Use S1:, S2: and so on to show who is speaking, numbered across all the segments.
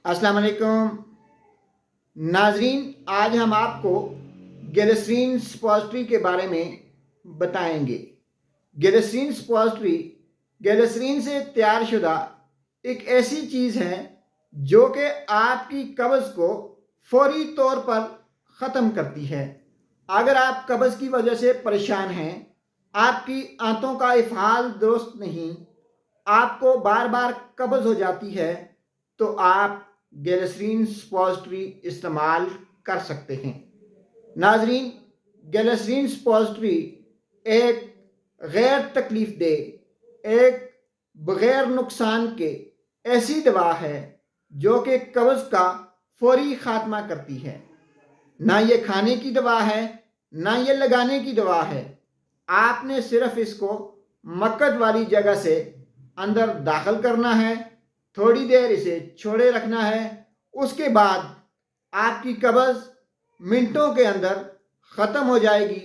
S1: अस्सलाम वालेकुम नाजरीन, आज हम आपको ग्लिसरीन सपोजिटरी के बारे में बताएंगे। ग्लिसरीन सपोजिटरी ग्लिसरीन से तैयार शुदा एक ऐसी चीज़ है जो कि आपकी कब्ज़ को फौरी तौर पर ख़त्म करती है। अगर आप कब्ज़ की वजह से परेशान हैं, आपकी आंतों का इफ़ाल दुरुस्त नहीं, आपको बार बार कब्ज़ हो जाती है, तो आप ग्लिसरीन सपोजिटरी इस्तेमाल कर सकते हैं। नाजरीन, ग्लिसरीन सपोजिटरी एक गैर तकलीफ दे, एक बग़ैर नुकसान के ऐसी दवा है जो कि कब्ज़ का फौरी ख़ात्मा करती है। ना ये खाने की दवा है, ना ये लगाने की दवा है। आपने सिर्फ इसको मक्कद वाली जगह से अंदर दाखिल करना है, थोड़ी देर इसे छोड़े रखना है। उसके बाद आपकी कब्ज़ मिनटों के अंदर ख़त्म हो जाएगी।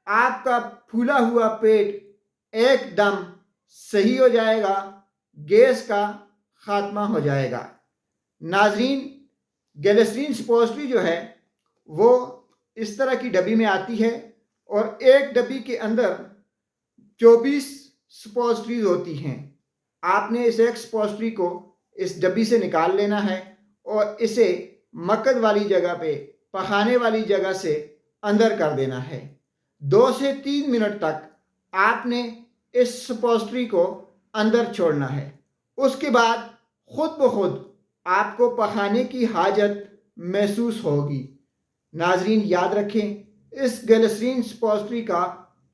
S1: आपका फूला हुआ पेट एकदम सही हो जाएगा, गैस का ख़ात्मा हो जाएगा। नाजरीन, ग्लिसरीन सपोजिटरी जो है वो इस तरह की डब्बी में आती है और एक डब्बी के अंदर 24 सपोजिटरीज होती हैं। आपने इस एक सपोजिटरी को इस डब्बी से निकाल लेना है और इसे मक्कद वाली जगह पे, पखाने वाली जगह से अंदर कर देना है। 2 से 3 मिनट तक आपने इस सपोजिटरी को अंदर छोड़ना है। उसके बाद खुद ब खुद आपको पखाने की हाजत महसूस होगी। नाजरीन, याद रखें, इस ग्लिसरीन सपोजिटरी का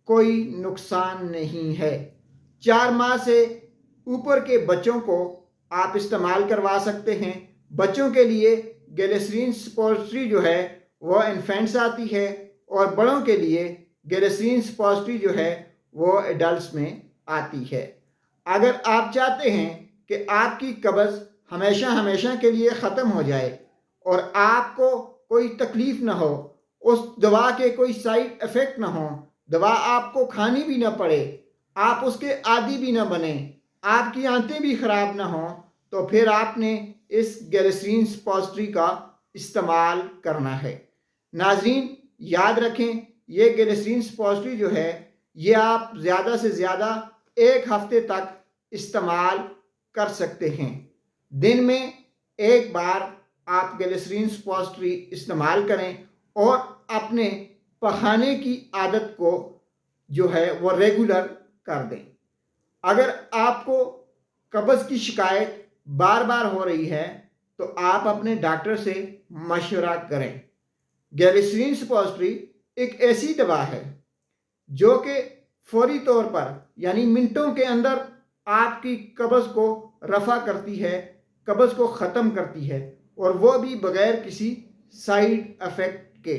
S1: कोई नुकसान नहीं है। 4 माह से ऊपर के बच्चों को आप इस्तेमाल करवा सकते हैं। बच्चों के लिए ग्लिसरीन सपोजिटरी जो है वो इन्फेंट्स आती है और बड़ों के लिए ग्लिसरीन सपोजिटरी जो है वो एडल्ट्स में आती है। अगर आप चाहते हैं कि आपकी कब्ज़ हमेशा हमेशा के लिए ख़त्म हो जाए और आपको कोई तकलीफ़ ना हो, उस दवा के कोई साइड इफ़ेक्ट ना हो, दवा आपको खानी भी ना पड़े, आप उसके आदी भी ना बने, आपकी आंतें भी ख़राब ना हों, तो फिर आपने इस ग्लिसरीन सपोजिटरी का इस्तेमाल करना है। नाजरीन, याद रखें, ये ग्लिसरीन सपोजिटरी जो है ये आप ज़्यादा से ज़्यादा 1 हफ़्ते तक इस्तेमाल कर सकते हैं। दिन में 1 बार आप ग्लिसरीन सपोजिटरी इस्तेमाल करें और अपने पखाने की आदत को जो है वो रेगुलर कर दें। अगर आपको कब्ज़ की शिकायत बार बार हो रही है तो आप अपने डॉक्टर से मशवरा करें। ग्लिसरीन सपोजिटरी एक ऐसी दवा है जो कि फौरी तौर पर यानी मिनटों के अंदर आपकी कब्ज़ को रफ़ा करती है, कब्ज़ को ख़त्म करती है, और वो भी बग़ैर किसी साइड इफ़ेक्ट के।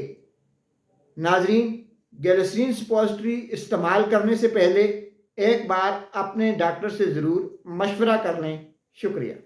S1: नाजरीन, ग्लिसरीन सपोजिटरी इस्तेमाल करने से पहले 1 बार अपने डॉक्टर से ज़रूर मशवरा कर लें। शुक्रिया।